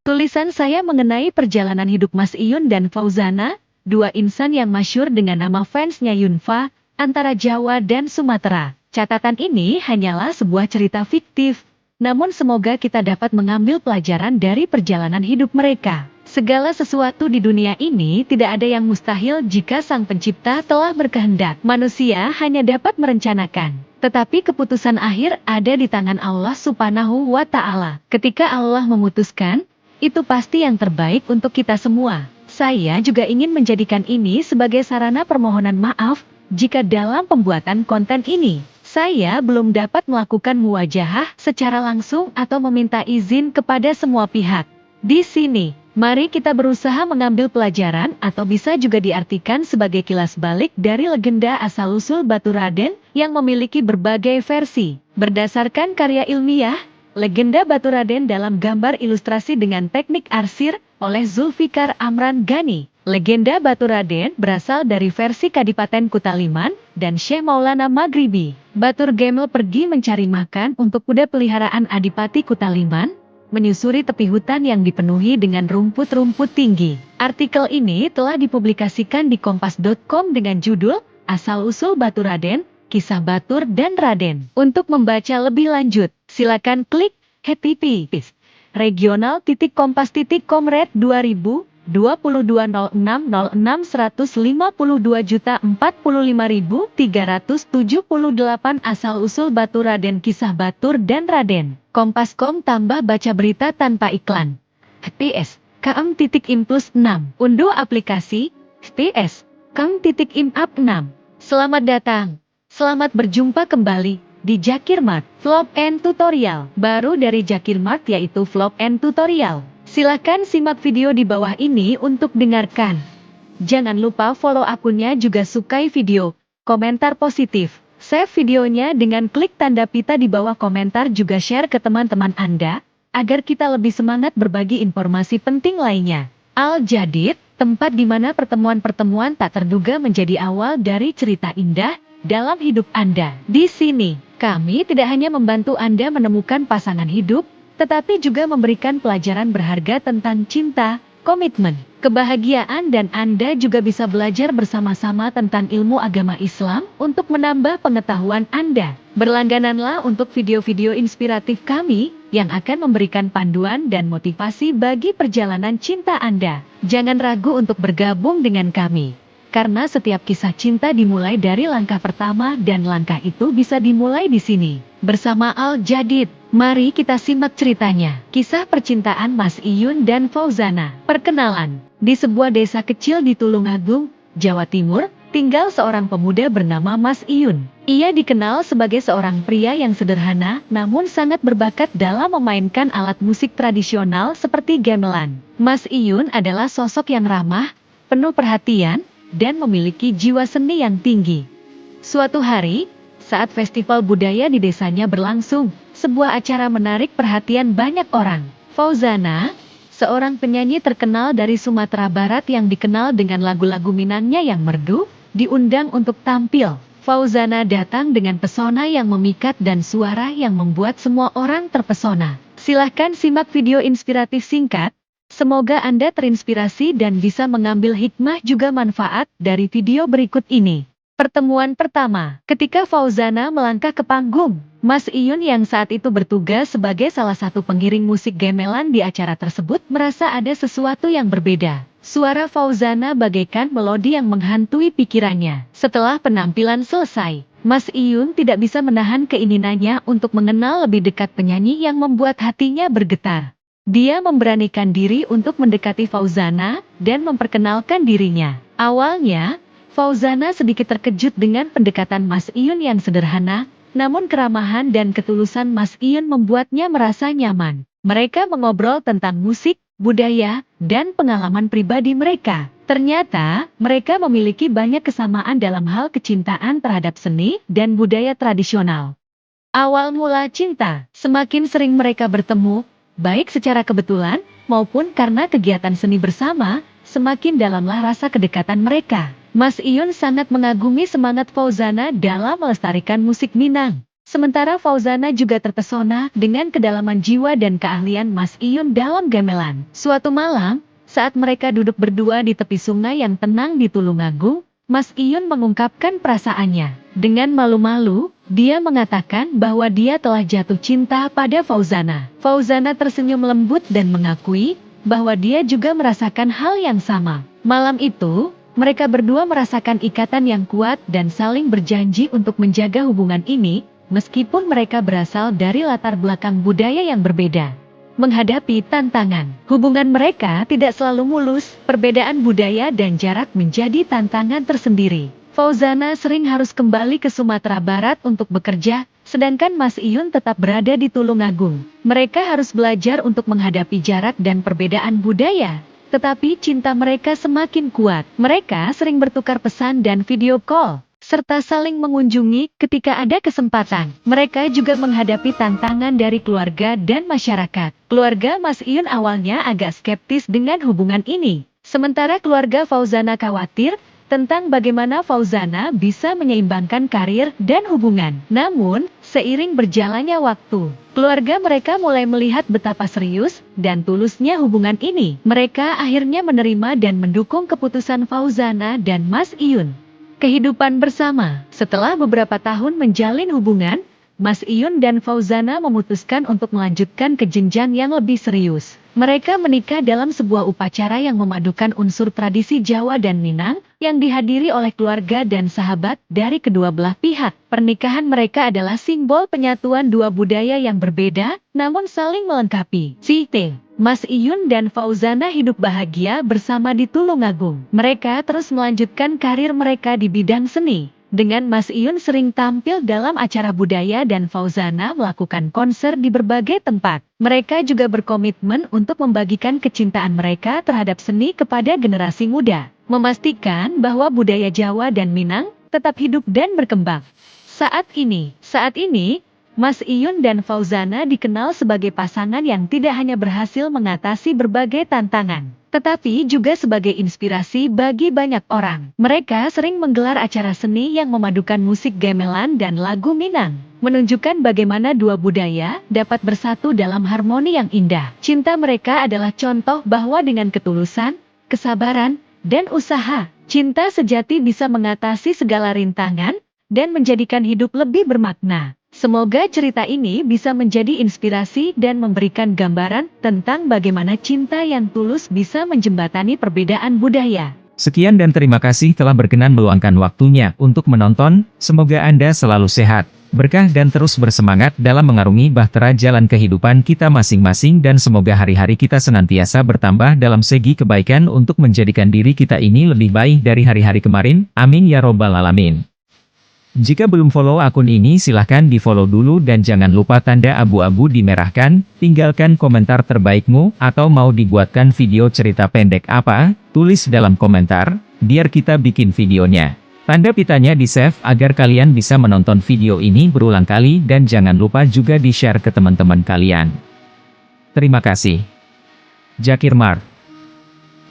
Tulisan saya mengenai perjalanan hidup Mas Iyun dan Fauzana, dua insan yang masyhur dengan nama fansnya Yunfa, antara Jawa dan Sumatera. Catatan ini hanyalah sebuah cerita fiktif, namun semoga kita dapat mengambil pelajaran dari perjalanan hidup mereka. Segala sesuatu di dunia ini tidak ada yang mustahil jika Sang Pencipta telah berkehendak. Manusia hanya dapat merencanakan, tetapi keputusan akhir ada di tangan Allah Subhanahu wa Ta'ala. Ketika Allah memutuskan, itu pasti yang terbaik untuk kita semua. Saya juga ingin menjadikan ini sebagai sarana permohonan maaf jika dalam pembuatan konten ini saya belum dapat melakukan muwajahah secara langsung atau meminta izin kepada semua pihak. Di sini, mari kita berusaha mengambil pelajaran atau bisa juga diartikan sebagai kilas balik dari legenda asal-usul Baturaden yang memiliki berbagai versi. Berdasarkan karya ilmiah, legenda Baturaden dalam gambar ilustrasi dengan teknik arsir oleh Zulfikar Amran Ghani. Legenda Baturaden berasal dari versi Kadipaten Kutaliman dan Syekh Maulana Maghribi. Batur Gemel pergi mencari makan untuk kuda peliharaan Adipati Kutaliman, menyusuri tepi hutan yang dipenuhi dengan rumput-rumput tinggi. Artikel ini telah dipublikasikan di kompas.com dengan judul Asal-usul Baturaden, Kisah Batur dan Raden. Untuk membaca lebih lanjut, silakan klik https regional.kompas.com/red 2022/0606/152.045.378 Asal-usul Baturaden, Kisah Batur dan Raden. Kompas.com tambah baca berita tanpa iklan. PS KM.IM+6 unduh aplikasi PS KM.IM+6. Selamat datang. Selamat berjumpa kembali di Jakir Mart Vlog and Tutorial. Baru dari Jakir Mart yaitu Vlog and Tutorial. Silakan simak video di bawah ini untuk dengarkan. Jangan lupa follow akunnya, juga sukai video, komentar positif. Save videonya dengan klik tanda pita di bawah komentar, juga share ke teman-teman Anda, agar kita lebih semangat berbagi informasi penting lainnya. Al-Jadid, tempat di mana pertemuan-pertemuan tak terduga menjadi awal dari cerita indah dalam hidup Anda. Di sini, kami tidak hanya membantu Anda menemukan pasangan hidup, tetapi juga memberikan pelajaran berharga tentang cinta, komitmen, kebahagiaan, dan Anda juga bisa belajar bersama-sama tentang ilmu agama Islam untuk menambah pengetahuan Anda. Berlanggananlah untuk video-video inspiratif kami yang akan memberikan panduan dan motivasi bagi perjalanan cinta Anda. Jangan ragu untuk bergabung dengan kami, karena setiap kisah cinta dimulai dari langkah pertama dan langkah itu bisa dimulai di sini. Bersama Al-Jadid, mari kita simak ceritanya. Kisah percintaan Mas Iyun dan Fauzana. Perkenalan. Di sebuah desa kecil di Tulungagung, Jawa Timur, tinggal seorang pemuda bernama Mas Iyun. Ia dikenal sebagai seorang pria yang sederhana namun sangat berbakat dalam memainkan alat musik tradisional seperti gamelan. Mas Iyun adalah sosok yang ramah, penuh perhatian, dan memiliki jiwa seni yang tinggi. Suatu hari, saat festival budaya di desanya berlangsung, sebuah acara menarik perhatian banyak orang. Fauzana, seorang penyanyi terkenal dari Sumatera Barat yang dikenal dengan lagu-lagu Minangnya yang merdu, diundang untuk tampil. Fauzana datang dengan pesona yang memikat dan suara yang membuat semua orang terpesona. Silahkan simak video inspiratif singkat. Semoga Anda terinspirasi dan bisa mengambil hikmah juga manfaat dari video berikut ini. Pertemuan pertama. Ketika Fauzana melangkah ke panggung, Mas Iyun yang saat itu bertugas sebagai salah satu pengiring musik gamelan di acara tersebut merasa ada sesuatu yang berbeda. Suara Fauzana bagaikan melodi yang menghantui pikirannya. Setelah penampilan selesai, Mas Iyun tidak bisa menahan keinginannya untuk mengenal lebih dekat penyanyi yang membuat hatinya bergetar. Dia memberanikan diri untuk mendekati Fauzana dan memperkenalkan dirinya. Awalnya, Fauzana sedikit terkejut dengan pendekatan Mas Iyun yang sederhana, namun keramahan dan ketulusan Mas Iyun membuatnya merasa nyaman. Mereka mengobrol tentang musik, budaya, dan pengalaman pribadi mereka. Ternyata, mereka memiliki banyak kesamaan dalam hal kecintaan terhadap seni dan budaya tradisional. Awal mula cinta. Semakin sering mereka bertemu, baik secara kebetulan maupun karena kegiatan seni bersama, semakin dalamlah rasa kedekatan mereka. Mas Iyun sangat mengagumi semangat Fauzana dalam melestarikan musik Minang. Sementara Fauzana juga terpesona dengan kedalaman jiwa dan keahlian Mas Iyun dalam gamelan. Suatu malam, saat mereka duduk berdua di tepi sungai yang tenang di Tulungagung, Mas Iyun mengungkapkan perasaannya. Dengan malu-malu, dia mengatakan bahwa dia telah jatuh cinta pada Fauzana. Fauzana tersenyum lembut dan mengakui bahwa dia juga merasakan hal yang sama. Malam itu, mereka berdua merasakan ikatan yang kuat dan saling berjanji untuk menjaga hubungan ini, meskipun mereka berasal dari latar belakang budaya yang berbeda. Menghadapi tantangan, hubungan mereka tidak selalu mulus, perbedaan budaya dan jarak menjadi tantangan tersendiri. Fauzana sering harus kembali ke Sumatera Barat untuk bekerja, sedangkan Mas Iyun tetap berada di Tulungagung. Mereka harus belajar untuk menghadapi jarak dan perbedaan budaya. Tetapi cinta mereka semakin kuat. Mereka sering bertukar pesan dan video call, serta saling mengunjungi ketika ada kesempatan. Mereka juga menghadapi tantangan dari keluarga dan masyarakat. Keluarga Mas Iyun awalnya agak skeptis dengan hubungan ini. Sementara keluarga Fauzana khawatir tentang bagaimana Fauzana bisa menyeimbangkan karir dan hubungan. Namun, seiring berjalannya waktu, keluarga mereka mulai melihat betapa serius dan tulusnya hubungan ini. Mereka akhirnya menerima dan mendukung keputusan Fauzana dan Mas Iyun. Kehidupan bersama. Setelah beberapa tahun menjalin hubungan, Mas Iyun dan Fauzana memutuskan untuk melanjutkan ke jenjang yang lebih serius. Mereka menikah dalam sebuah upacara yang memadukan unsur tradisi Jawa dan Minang, yang dihadiri oleh keluarga dan sahabat dari kedua belah pihak. Pernikahan mereka adalah simbol penyatuan dua budaya yang berbeda, namun saling melengkapi. Site, Mas Iyun dan Fauzana hidup bahagia bersama di Tulungagung. Mereka terus melanjutkan karir mereka di bidang seni. Dengan Mas Iyun sering tampil dalam acara budaya dan Fauzana melakukan konser di berbagai tempat. Mereka juga berkomitmen untuk membagikan kecintaan mereka terhadap seni kepada generasi muda, memastikan bahwa budaya Jawa dan Minang tetap hidup dan berkembang. Saat ini, Mas Iyun dan Fauzana dikenal sebagai pasangan yang tidak hanya berhasil mengatasi berbagai tantangan, tetapi juga sebagai inspirasi bagi banyak orang. Mereka sering menggelar acara seni yang memadukan musik gamelan dan lagu Minang, menunjukkan bagaimana dua budaya dapat bersatu dalam harmoni yang indah. Cinta mereka adalah contoh bahwa dengan ketulusan, kesabaran, dan usaha, cinta sejati bisa mengatasi segala rintangan dan menjadikan hidup lebih bermakna. Semoga cerita ini bisa menjadi inspirasi dan memberikan gambaran tentang bagaimana cinta yang tulus bisa menjembatani perbedaan budaya. Sekian dan terima kasih telah berkenan meluangkan waktunya untuk menonton. Semoga Anda selalu sehat, berkah dan terus bersemangat dalam mengarungi bahtera jalan kehidupan kita masing-masing, dan semoga hari-hari kita senantiasa bertambah dalam segi kebaikan untuk menjadikan diri kita ini lebih baik dari hari-hari kemarin. Amin ya robbal alamin. Jika belum follow akun ini silahkan di follow dulu dan jangan lupa tanda abu-abu dimerahkan, tinggalkan komentar terbaikmu, atau mau dibuatkan video cerita pendek apa, tulis dalam komentar, biar kita bikin videonya. Tanda pitanya di save agar kalian bisa menonton video ini berulang kali, dan jangan lupa juga di share ke teman-teman kalian. Terima kasih. Jakir Mart.